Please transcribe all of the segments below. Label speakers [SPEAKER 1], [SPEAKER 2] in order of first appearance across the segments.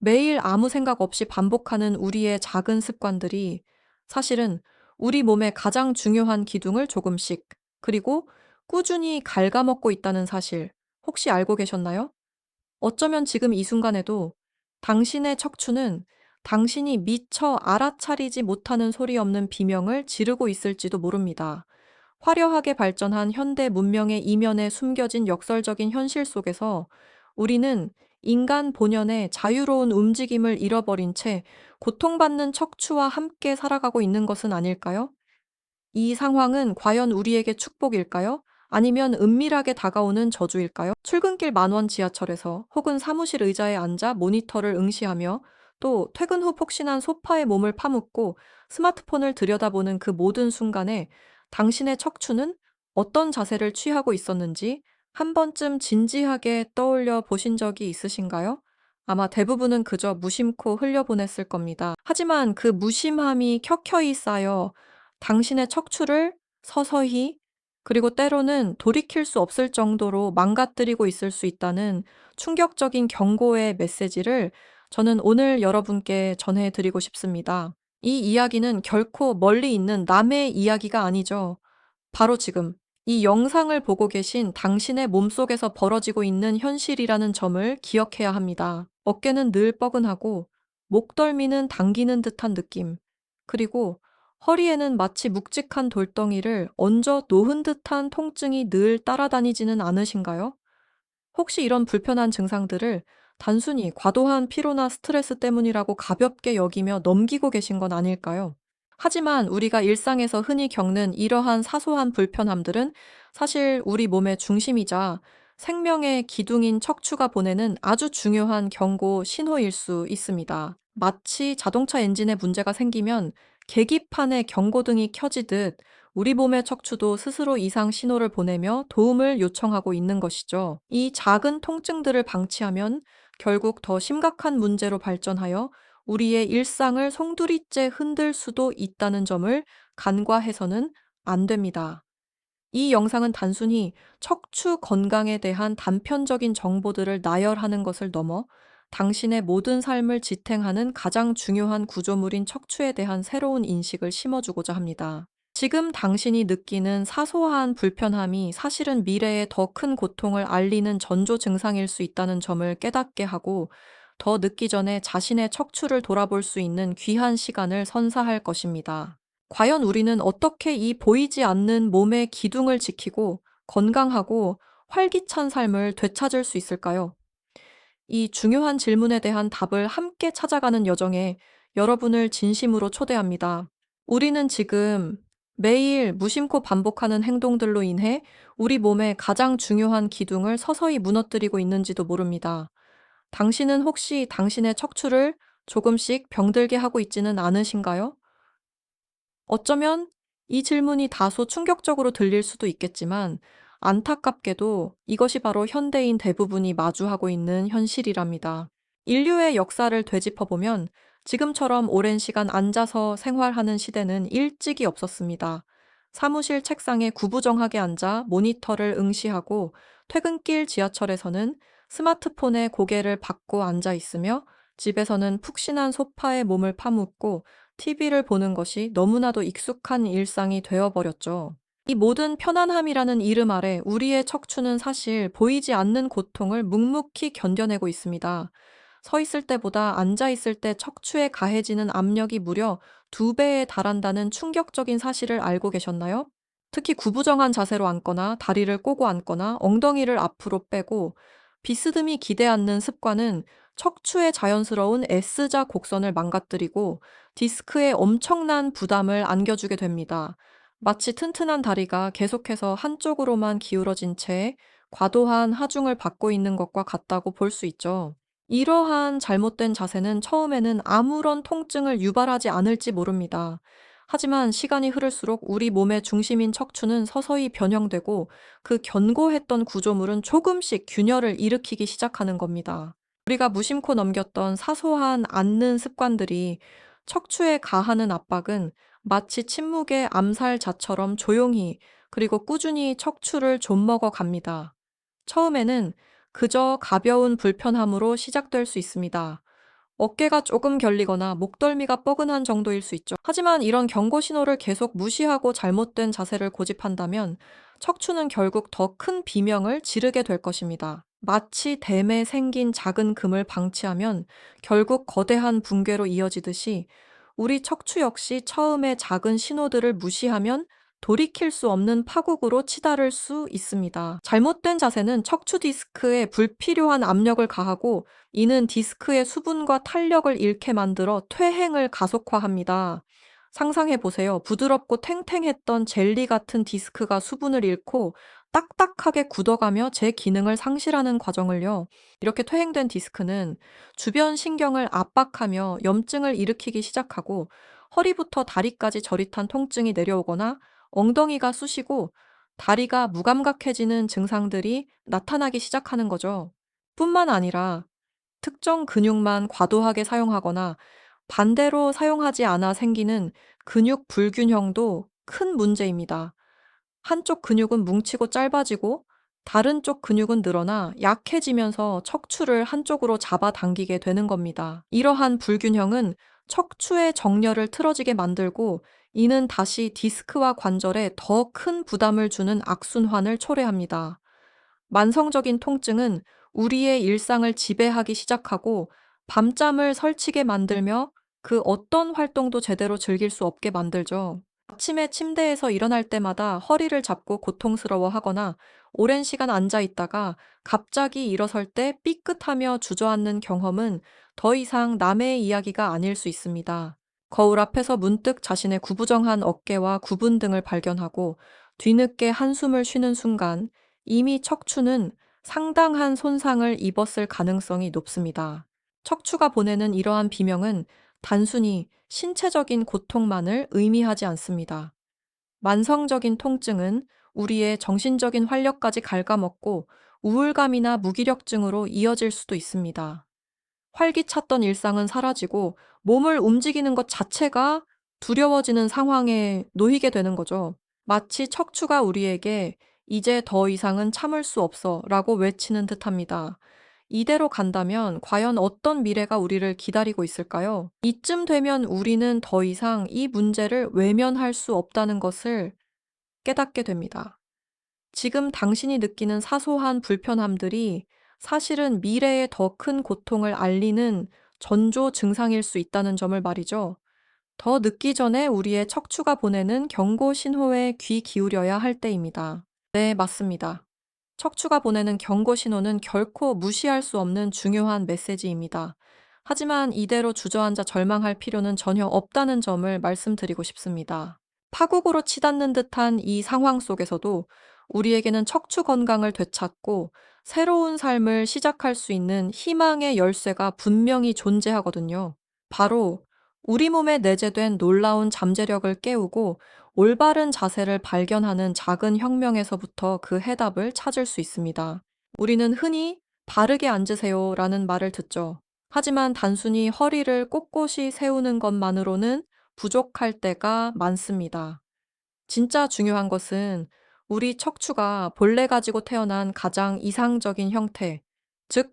[SPEAKER 1] 매일 아무 생각 없이 반복하는 우리의 작은 습관들이 사실은 우리 몸의 가장 중요한 기둥을 조금씩, 그리고 꾸준히 갉아먹고 있다는 사실 혹시 알고 계셨나요? 어쩌면 지금 이 순간에도 당신의 척추는 당신이 미처 알아차리지 못하는 소리 없는 비명을 지르고 있을지도 모릅니다. 화려하게 발전한 현대 문명의 이면에 숨겨진 역설적인 현실 속에서 우리는 인간 본연의 자유로운 움직임을 잃어버린 채 고통받는 척추와 함께 살아가고 있는 것은 아닐까요? 이 상황은 과연 우리에게 축복일까요? 아니면 은밀하게 다가오는 저주일까요? 출근길 만원 지하철에서 혹은 사무실 의자에 앉아 모니터를 응시하며 또 퇴근 후 폭신한 소파에 몸을 파묻고 스마트폰을 들여다보는 그 모든 순간에 당신의 척추는 어떤 자세를 취하고 있었는지 한 번쯤 진지하게 떠올려 보신 적이 있으신가요? 아마 대부분은 그저 무심코 흘려보냈을 겁니다. 하지만 그 무심함이 켜켜이 쌓여 당신의 척추를 서서히, 그리고 때로는 돌이킬 수 없을 정도로 망가뜨리고 있을 수 있다는 충격적인 경고의 메시지를 저는 오늘 여러분께 전해드리고 싶습니다. 이 이야기는 결코 멀리 있는 남의 이야기가 아니죠. 바로 지금 이 영상을 보고 계신 당신의 몸속에서 벌어지고 있는 현실이라는 점을 기억해야 합니다. 어깨는 늘 뻐근하고 목덜미는 당기는 듯한 느낌, 그리고 허리에는 마치 묵직한 돌덩이를 얹어 놓은 듯한 통증이 늘 따라다니지는 않으신가요? 혹시 이런 불편한 증상들을 단순히 과도한 피로나 스트레스 때문이라고 가볍게 여기며 넘기고 계신 건 아닐까요? 하지만 우리가 일상에서 흔히 겪는 이러한 사소한 불편함들은 사실 우리 몸의 중심이자 생명의 기둥인 척추가 보내는 아주 중요한 경고 신호일 수 있습니다. 마치 자동차 엔진에 문제가 생기면 계기판에 경고등이 켜지듯 우리 몸의 척추도 스스로 이상 신호를 보내며 도움을 요청하고 있는 것이죠. 이 작은 통증들을 방치하면 결국 더 심각한 문제로 발전하여 우리의 일상을 송두리째 흔들 수도 있다는 점을 간과해서는 안 됩니다. 이 영상은 단순히 척추 건강에 대한 단편적인 정보들을 나열하는 것을 넘어 당신의 모든 삶을 지탱하는 가장 중요한 구조물인 척추에 대한 새로운 인식을 심어주고자 합니다. 지금 당신이 느끼는 사소한 불편함이 사실은 미래에 더 큰 고통을 알리는 전조 증상일 수 있다는 점을 깨닫게 하고, 더 늦기 전에 자신의 척추를 돌아볼 수 있는 귀한 시간을 선사할 것입니다. 과연 우리는 어떻게 이 보이지 않는 몸의 기둥을 지키고 건강하고 활기찬 삶을 되찾을 수 있을까요? 이 중요한 질문에 대한 답을 함께 찾아가는 여정에 여러분을 진심으로 초대합니다. 우리는 지금 매일 무심코 반복하는 행동들로 인해 우리 몸의 가장 중요한 기둥을 서서히 무너뜨리고 있는지도 모릅니다. 당신은 혹시 당신의 척추를 조금씩 병들게 하고 있지는 않으신가요? 어쩌면 이 질문이 다소 충격적으로 들릴 수도 있겠지만, 안타깝게도 이것이 바로 현대인 대부분이 마주하고 있는 현실이랍니다. 인류의 역사를 되짚어보면 지금처럼 오랜 시간 앉아서 생활하는 시대는 일찍이 없었습니다. 사무실 책상에 구부정하게 앉아 모니터를 응시하고, 퇴근길 지하철에서는 스마트폰에 고개를 받고 앉아 있으며, 집에서는 푹신한 소파에 몸을 파묻고 TV를 보는 것이 너무나도 익숙한 일상이 되어버렸죠. 이 모든 편안함이라는 이름 아래 우리의 척추는 사실 보이지 않는 고통을 묵묵히 견뎌내고 있습니다. 서 있을 때보다 앉아 있을 때 척추에 가해지는 압력이 무려 2배에 달한다는 충격적인 사실을 알고 계셨나요? 특히 구부정한 자세로 앉거나 다리를 꼬고 앉거나 엉덩이를 앞으로 빼고 비스듬히 기대 앉는 습관은 척추의 자연스러운 S자 곡선을 망가뜨리고 디스크에 엄청난 부담을 안겨주게 됩니다. 마치 튼튼한 다리가 계속해서 한쪽으로만 기울어진 채 과도한 하중을 받고 있는 것과 같다고 볼 수 있죠. 이러한 잘못된 자세는 처음에는 아무런 통증을 유발하지 않을지 모릅니다. 하지만 시간이 흐를수록 우리 몸의 중심인 척추는 서서히 변형되고 그 견고했던 구조물은 조금씩 균열을 일으키기 시작하는 겁니다. 우리가 무심코 넘겼던 사소한 앉는 습관들이 척추에 가하는 압박은 마치 침묵의 암살자처럼 조용히, 그리고 꾸준히 척추를 좀먹어 갑니다. 처음에는 그저 가벼운 불편함으로 시작될 수 있습니다. 어깨가 조금 결리거나 목덜미가 뻐근한 정도일 수 있죠. 하지만 이런 경고 신호를 계속 무시하고 잘못된 자세를 고집한다면 척추는 결국 더 큰 비명을 지르게 될 것입니다. 마치 댐에 생긴 작은 금을 방치하면 결국 거대한 붕괴로 이어지듯이 우리 척추 역시 처음에 작은 신호들을 무시하면 돌이킬 수 없는 파국으로 치달을 수 있습니다. 잘못된 자세는 척추 디스크에 불필요한 압력을 가하고 이는 디스크의 수분과 탄력을 잃게 만들어 퇴행을 가속화합니다. 상상해 보세요. 부드럽고 탱탱했던 젤리 같은 디스크가 수분을 잃고 딱딱하게 굳어가며 제 기능을 상실하는 과정을요. 이렇게 퇴행된 디스크는 주변 신경을 압박하며 염증을 일으키기 시작하고 허리부터 다리까지 저릿한 통증이 내려오거나 엉덩이가 쑤시고 다리가 무감각해지는 증상들이 나타나기 시작하는 거죠. 뿐만 아니라 특정 근육만 과도하게 사용하거나 반대로 사용하지 않아 생기는 근육 불균형도 큰 문제입니다. 한쪽 근육은 뭉치고 짧아지고 다른 쪽 근육은 늘어나 약해지면서 척추를 한쪽으로 잡아당기게 되는 겁니다. 이러한 불균형은 척추의 정렬을 틀어지게 만들고 이는 다시 디스크와 관절에 더 큰 부담을 주는 악순환을 초래합니다. 만성적인 통증은 우리의 일상을 지배하기 시작하고 밤잠을 설치게 만들며 그 어떤 활동도 제대로 즐길 수 없게 만들죠. 아침에 침대에서 일어날 때마다 허리를 잡고 고통스러워 하거나 오랜 시간 앉아 있다가 갑자기 일어설 때 삐끗하며 주저앉는 경험은 더 이상 남의 이야기가 아닐 수 있습니다. 거울 앞에서 문득 자신의 구부정한 어깨와 구분 등을 발견하고 뒤늦게 한숨을 쉬는 순간 이미 척추는 상당한 손상을 입었을 가능성이 높습니다. 척추가 보내는 이러한 비명은 단순히 신체적인 고통만을 의미하지 않습니다. 만성적인 통증은 우리의 정신적인 활력까지 갉아먹고 우울감이나 무기력증으로 이어질 수도 있습니다. 활기찼던 일상은 사라지고 몸을 움직이는 것 자체가 두려워지는 상황에 놓이게 되는 거죠. 마치 척추가 우리에게 이제 더 이상은 참을 수 없어 라고 외치는 듯합니다. 이대로 간다면 과연 어떤 미래가 우리를 기다리고 있을까요? 이쯤 되면 우리는 더 이상 이 문제를 외면할 수 없다는 것을 깨닫게 됩니다. 지금 당신이 느끼는 사소한 불편함들이 사실은 미래의 더 큰 고통을 알리는 전조 증상일 수 있다는 점을 말이죠. 더 늦기 전에 우리의 척추가 보내는 경고 신호에 귀 기울여야 할 때입니다. 네, 맞습니다. 척추가 보내는 경고 신호는 결코 무시할 수 없는 중요한 메시지입니다. 하지만 이대로 주저앉아 절망할 필요는 전혀 없다는 점을 말씀드리고 싶습니다. 파국으로 치닫는 듯한 이 상황 속에서도 우리에게는 척추 건강을 되찾고 새로운 삶을 시작할 수 있는 희망의 열쇠가 분명히 존재하거든요. 바로 우리 몸에 내재된 놀라운 잠재력을 깨우고 올바른 자세를 발견하는 작은 혁명에서부터 그 해답을 찾을 수 있습니다. 우리는 흔히 바르게 앉으세요 라는 말을 듣죠. 하지만 단순히 허리를 꼿꼿이 세우는 것만으로는 부족할 때가 많습니다. 진짜 중요한 것은 우리 척추가 본래 가지고 태어난 가장 이상적인 형태, 즉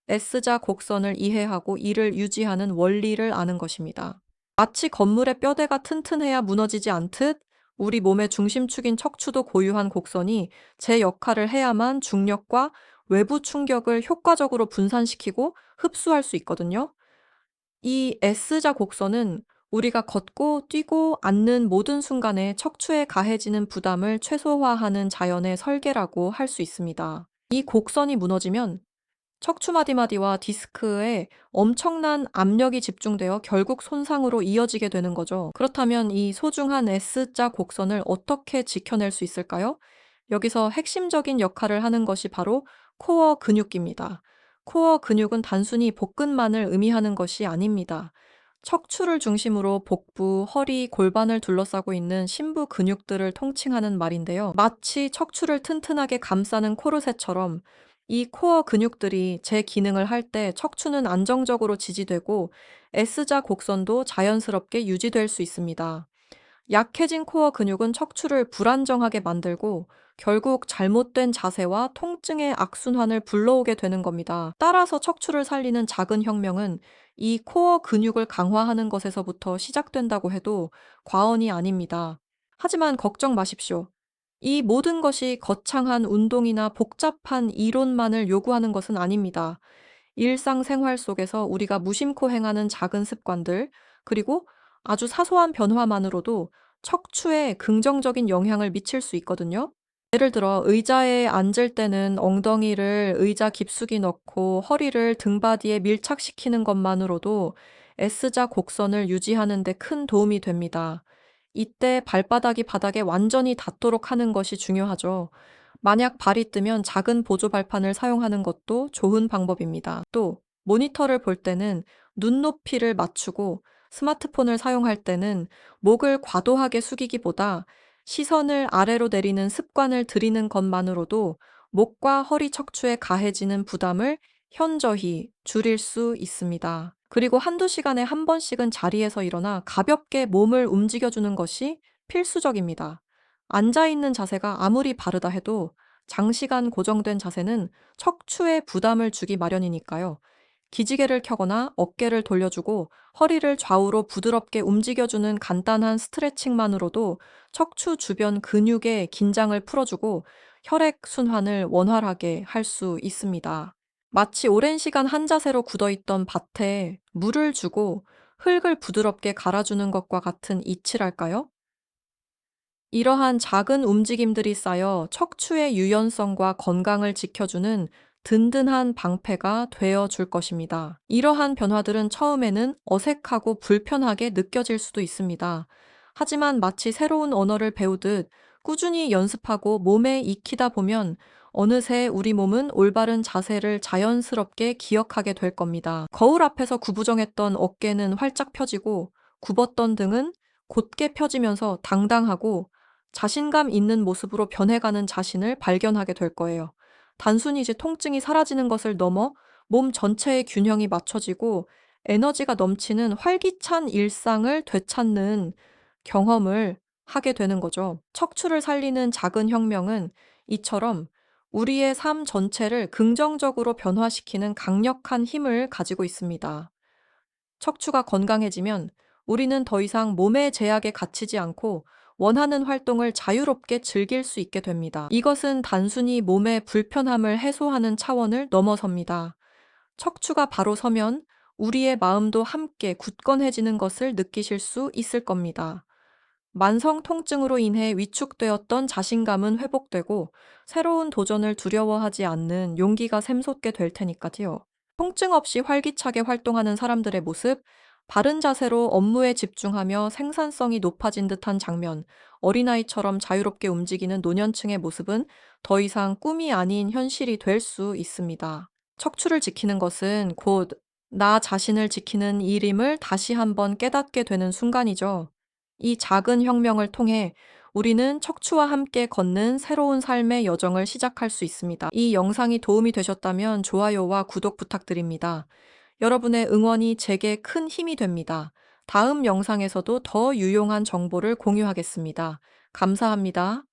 [SPEAKER 1] S자 곡선을 이해하고 이를 유지하는 원리를 아는 것입니다. 마치 건물의 뼈대가 튼튼해야 무너지지 않듯 우리 몸의 중심축인 척추도 고유한 곡선이 제 역할을 해야만 중력과 외부 충격을 효과적으로 분산시키고 흡수할 수 있거든요. 이 S자 곡선은 우리가 걷고 뛰고 앉는 모든 순간에 척추에 가해지는 부담을 최소화하는 자연의 설계라고 할 수 있습니다. 이 곡선이 무너지면 척추 마디마디와 디스크에 엄청난 압력이 집중되어 결국 손상으로 이어지게 되는 거죠. 그렇다면 이 소중한 S자 곡선을 어떻게 지켜낼 수 있을까요? 여기서 핵심적인 역할을 하는 것이 바로 코어 근육입니다. 코어 근육은 단순히 복근만을 의미하는 것이 아닙니다. 척추를 중심으로 복부, 허리, 골반을 둘러싸고 있는 심부 근육들을 통칭하는 말인데요. 마치 척추를 튼튼하게 감싸는 코르셋처럼 이 코어 근육들이 제 기능을 할 때 척추는 안정적으로 지지되고 S자 곡선도 자연스럽게 유지될 수 있습니다. 약해진 코어 근육은 척추를 불안정하게 만들고 결국 잘못된 자세와 통증의 악순환을 불러오게 되는 겁니다. 따라서 척추를 살리는 작은 혁명은 이 코어 근육을 강화하는 것에서부터 시작된다고 해도 과언이 아닙니다. 하지만 걱정 마십시오. 이 모든 것이 거창한 운동이나 복잡한 이론만을 요구하는 것은 아닙니다. 일상생활 속에서 우리가 무심코 행하는 작은 습관들, 그리고 아주 사소한 변화만으로도 척추에 긍정적인 영향을 미칠 수 있거든요. 예를 들어 의자에 앉을 때는 엉덩이를 의자 깊숙이 넣고 허리를 등받이에 밀착시키는 것만으로도 S자 곡선을 유지하는 데 큰 도움이 됩니다. 이때 발바닥이 바닥에 완전히 닿도록 하는 것이 중요하죠. 만약 발이 뜨면 작은 보조 발판을 사용하는 것도 좋은 방법입니다. 또 모니터를 볼 때는 눈높이를 맞추고 스마트폰을 사용할 때는 목을 과도하게 숙이기보다 시선을 아래로 내리는 습관을 들이는 것만으로도 목과 허리 척추에 가해지는 부담을 현저히 줄일 수 있습니다. 그리고 한두 시간에 한 번씩은 자리에서 일어나 가볍게 몸을 움직여주는 것이 필수적입니다. 앉아있는 자세가 아무리 바르다 해도 장시간 고정된 자세는 척추에 부담을 주기 마련이니까요. 기지개를 켜거나 어깨를 돌려주고 허리를 좌우로 부드럽게 움직여주는 간단한 스트레칭만으로도 척추 주변 근육의 긴장을 풀어주고 혈액 순환을 원활하게 할 수 있습니다. 마치 오랜 시간 한 자세로 굳어있던 밭에 물을 주고 흙을 부드럽게 갈아주는 것과 같은 이치랄까요? 이러한 작은 움직임들이 쌓여 척추의 유연성과 건강을 지켜주는 든든한 방패가 되어 줄 것입니다. 이러한 변화들은 처음에는 어색하고 불편하게 느껴질 수도 있습니다. 하지만 마치 새로운 언어를 배우듯 꾸준히 연습하고 몸에 익히다 보면 어느새 우리 몸은 올바른 자세를 자연스럽게 기억하게 될 겁니다. 거울 앞에서 구부정했던 어깨는 활짝 펴지고 굽었던 등은 곧게 펴지면서 당당하고 자신감 있는 모습으로 변해가는 자신을 발견하게 될 거예요. 단순히 이제 통증이 사라지는 것을 넘어 몸 전체의 균형이 맞춰지고 에너지가 넘치는 활기찬 일상을 되찾는 경험을 하게 되는 거죠. 척추를 살리는 작은 혁명은 이처럼 우리의 삶 전체를 긍정적으로 변화시키는 강력한 힘을 가지고 있습니다. 척추가 건강해지면 우리는 더 이상 몸의 제약에 갇히지 않고 원하는 활동을 자유롭게 즐길 수 있게 됩니다. 이것은 단순히 몸의 불편함을 해소하는 차원을 넘어섭니다. 척추가 바로 서면 우리의 마음도 함께 굳건해지는 것을 느끼실 수 있을 겁니다. 만성 통증으로 인해 위축되었던 자신감은 회복되고 새로운 도전을 두려워하지 않는 용기가 샘솟게 될 테니까요. 통증 없이 활기차게 활동하는 사람들의 모습, 바른 자세로 업무에 집중하며 생산성이 높아진 듯한 장면, 어린아이처럼 자유롭게 움직이는 노년층의 모습은 더 이상 꿈이 아닌 현실이 될 수 있습니다. 척추를 지키는 것은 곧 나 자신을 지키는 일임을 다시 한번 깨닫게 되는 순간이죠. 이 작은 혁명을 통해 우리는 척추와 함께 걷는 새로운 삶의 여정을 시작할 수 있습니다. 이 영상이 도움이 되셨다면 좋아요와 구독 부탁드립니다. 여러분의 응원이 제게 큰 힘이 됩니다. 다음 영상에서도 더 유용한 정보를 공유하겠습니다. 감사합니다.